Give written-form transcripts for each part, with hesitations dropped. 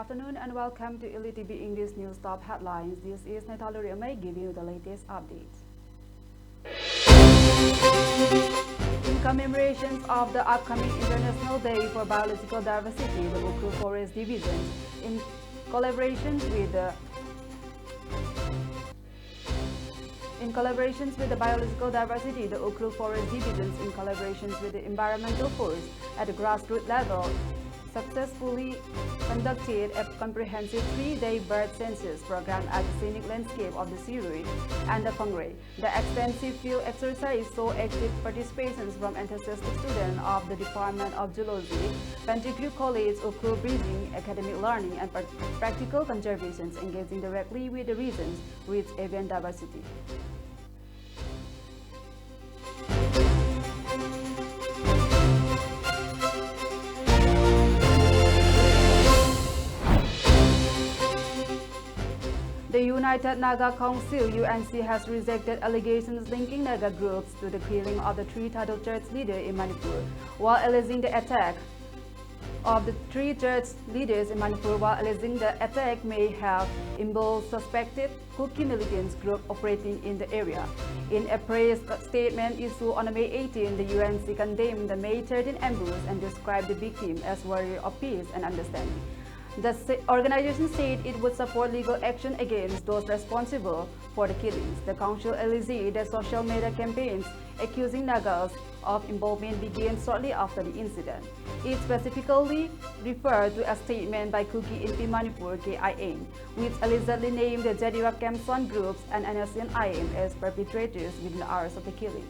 afternoon and welcome to ELITETV English News Top Headlines. This is Naithao giving you the latest updates. In commemorations of the upcoming International Day for Biological Diversity, the Ukru Forest Division, in collaborations with the Biological Diversity, the Ukru Forest Divisions, in collaborations with the Environmental Force at the grassroots level, successfully conducted a comprehensive 3-day bird census program at the scenic landscape of the Sirui and the Pangray. The extensive field exercise saw active participations from enthusiastic students of the Department of Zoology, Penticue College, Ukru Bridging, academic learning, and practical conservations engaging directly with the region's rich avian diversity. The United Naga Council (UNC) has rejected allegations linking Naga groups to the killing of the 3 title church leaders in Manipur, while alleging the attack of the 3 church leaders in Manipur, may have involved suspected Kuki militants group operating in the area. In a press statement issued on May 18, the UNC condemned the May 13 ambush and described the victim as warrior of peace and understanding. The organization said it would support legal action against those responsible for the killings. The council alleged that social media campaigns accusing Nagas of involvement began shortly after the incident. It specifically referred to a statement by Kuki in Manipur KIN, which allegedly named the Jadiwa Kamson groups and NSN IM as perpetrators within hours of the killing.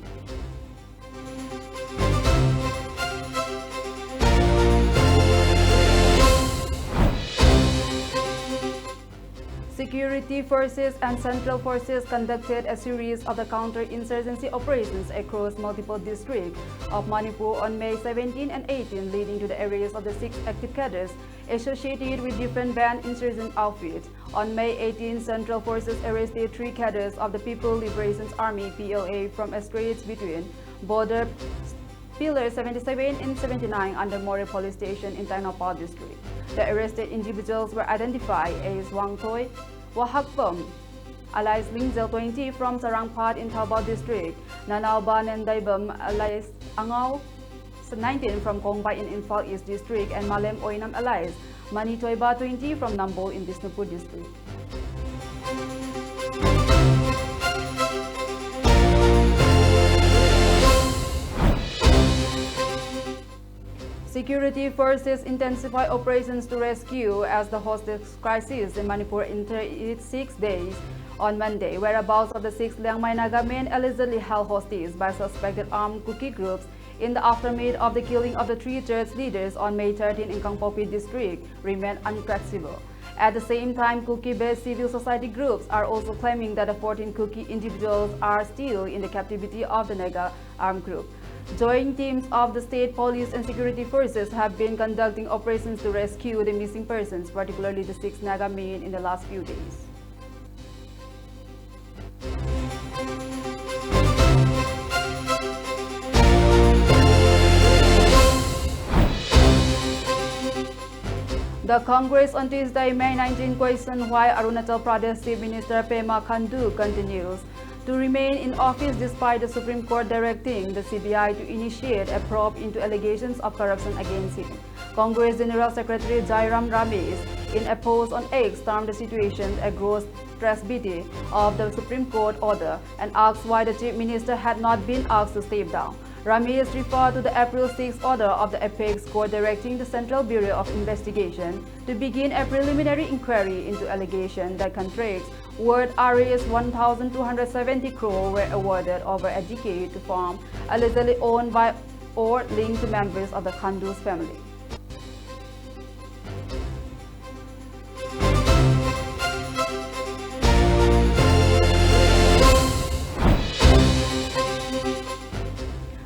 Security forces and central forces conducted a series of the counterinsurgency operations across multiple districts of Manipur on May 17 and 18, leading to the arrest of the 6 active cadres associated with different banned insurgent outfits. On May 18, central forces arrested 3 cadres of the People's Liberation Army (PLA) from a stretch between border Pillars 77 and 79 under More Police Station in Naithao district. The arrested individuals were identified as Wang Toy, Wahakpom, alias Lingzel 20 from Sarangpat in Thabao district, Nanauba Nendaibam, alias Angao 19 from Kongbay in Infal East district, and Malem Oinam, alias Manitoiba 20 from Nambo in Bisnupur district. Security forces intensify operations to rescue as the hostage crisis in Manipur entered its 6 days on Monday. Whereabouts of the 6 Liangmai Naga men allegedly held hostage by suspected armed Kuki groups in the aftermath of the killing of the 3 church leaders on May 13 in Kangpopi district remain untraceable. At the same time, Kuki-based civil society groups are also claiming that the 14 Kuki individuals are still in the captivity of the Naga armed group. Joint teams of the state police and security forces have been conducting operations to rescue the missing persons, particularly the 6 Naga men, in the last few days. The Congress on Tuesday, May 19, questioned why Arunachal Pradesh Chief Minister Pema Khandu continues to remain in office despite the Supreme Court directing the CBI to initiate a probe into allegations of corruption against him. Congress General Secretary Jairam Ramesh, in a post on X, termed the situation a gross trespass of the Supreme Court order and asked why the Chief Minister had not been asked to step down. Ramesh referred to the April 6 order of the Apex Court directing the Central Bureau of Investigation to begin a preliminary inquiry into allegations that contracts worth Rs 1,270 crore were awarded over a decade to farm allegedly owned by or linked to members of the Khandu's family.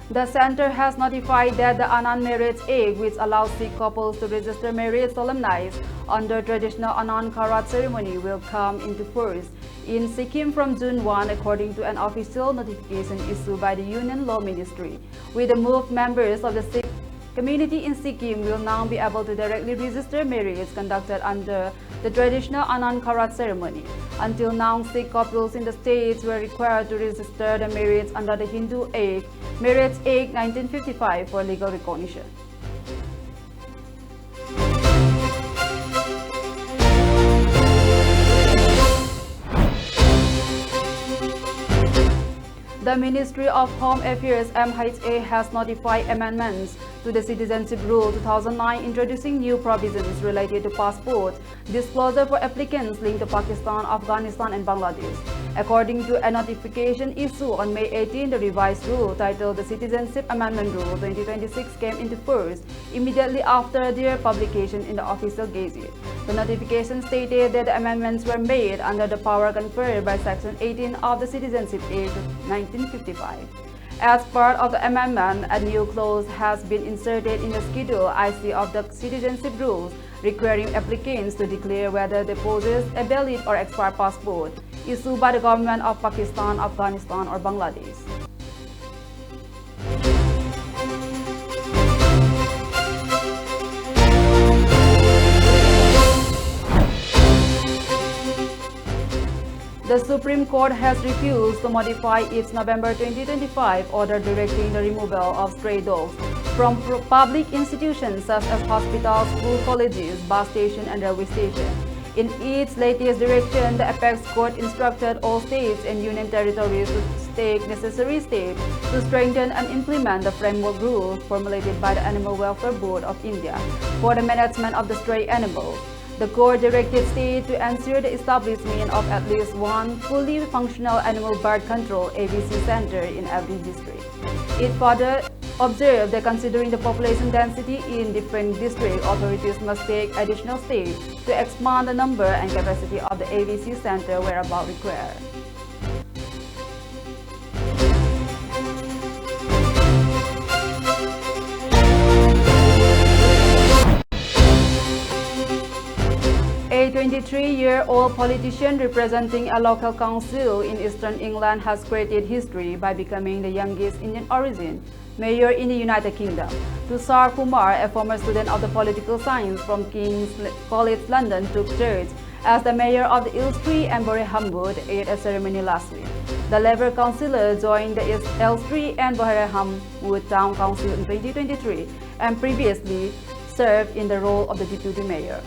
The center has notified that the Anand Marriage Act, which allows Sikh couples to register marriage solemnized under traditional Anand Karat ceremony, will come into force in Sikkim from June 1, according to an official notification issued by the Union Law Ministry. With the move, members of the Sikh Community in Sikkim will now be able to directly register marriages conducted under the traditional Anand Karat ceremony. Until now, Sikh couples in the states were required to register their marriage under the Hindu Marriage Act 1955 for legal recognition. The Ministry of Home Affairs (MHA) has notified amendments to the Citizenship Rule 2009 introducing new provisions related to passport disclosure for applicants linked to Pakistan, Afghanistan and Bangladesh. According to a notification issued on May 18, the revised rule titled the Citizenship Amendment Rule 2026 came into force immediately after their publication in the official Gazette. The notification stated that the amendments were made under the power conferred by Section 18 of the Citizenship Act 1955. As part of the amendment, a new clause has been inserted in the Schedule IC of the citizenship rules, requiring applicants to declare whether they possess a valid or expired passport issued by the government of Pakistan, Afghanistan, or Bangladesh. The Supreme Court has refused to modify its November 2025 order directing the removal of stray dogs from public institutions such as hospitals, school, colleges, bus stations, and railway stations. In its latest direction, the Apex Court instructed all states and union territories to take necessary steps to strengthen and implement the framework rules formulated by the Animal Welfare Board of India for the management of the stray animals. The court directed states to ensure the establishment of at least one fully functional animal birth control (ABC) center in every district. It further observed that considering the population density in different district, authorities must take additional steps to expand the number and capacity of the ABC center wherever required. A 23-year-old politician representing a local council in eastern England has created history by becoming the youngest Indian origin mayor in the United Kingdom. Tushar Kumar, a former student of the political science from King's College London, took charge as the mayor of the Elstree and Boreham Wood at a ceremony last week. The Labour councillor joined the Elstree and Boreham Wood Town Council in 2023 and previously served in the role of the deputy mayor.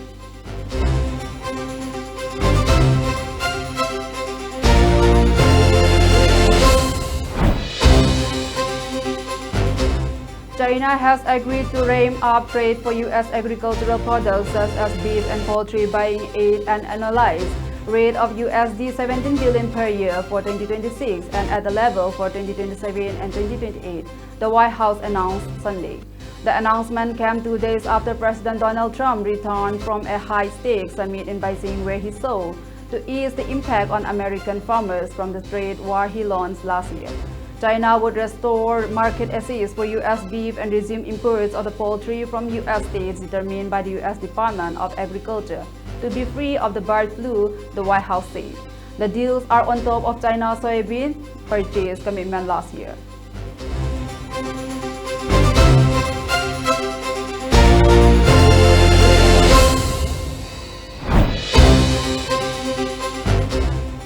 China has agreed to ramp up trade for U.S. agricultural products such as beef and poultry, buying at an annualized rate of USD 17 billion per year for 2026 and at the level for 2027 and 2028, the White House announced Sunday. The announcement came 2 days after President Donald Trump returned from a high-stakes summit in Beijing where he sought to ease the impact on American farmers from the trade war he launched last year. China would restore market access for U.S. beef and resume imports of the poultry from U.S. states determined by the U.S. Department of Agriculture to be free of the bird flu, the White House said. The deals are on top of China's soybean purchase commitment last year.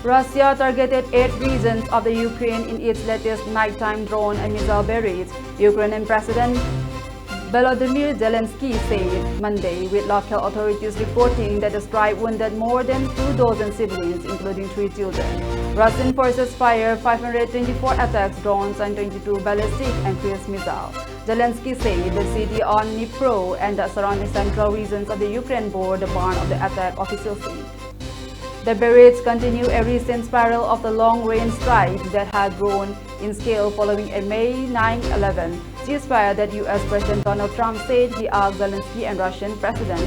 Russia targeted 8 regions of the Ukraine in its latest nighttime drone and missile barrage, Ukrainian President Volodymyr Zelensky said Monday, with local authorities reporting that the strike wounded more than 24 civilians, including 3 children. Russian forces fired 524 attack drones and 22 ballistic and cruise missiles. Zelensky said the city on Dnipro and the surrounding central regions of the Ukraine bore the brunt of the attack, officials said. The barrage continued a recent spiral of the long-range strikes that had grown in scale following a May 9/11 ceasefire that U.S. President Donald Trump said he asked Zelensky and Russian President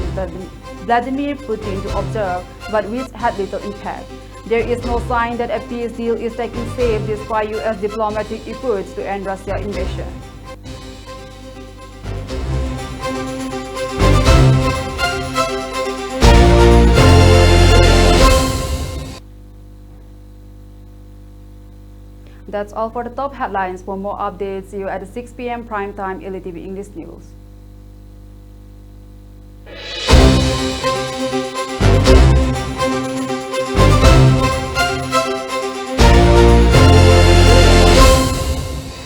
Vladimir Putin to observe, but which had little impact. There is no sign that a peace deal is taking shape despite U.S. diplomatic efforts to end Russia's invasion. That's all for the top headlines. For more updates, see you at the 6 p.m. primetime ELITETV English News. Manipur.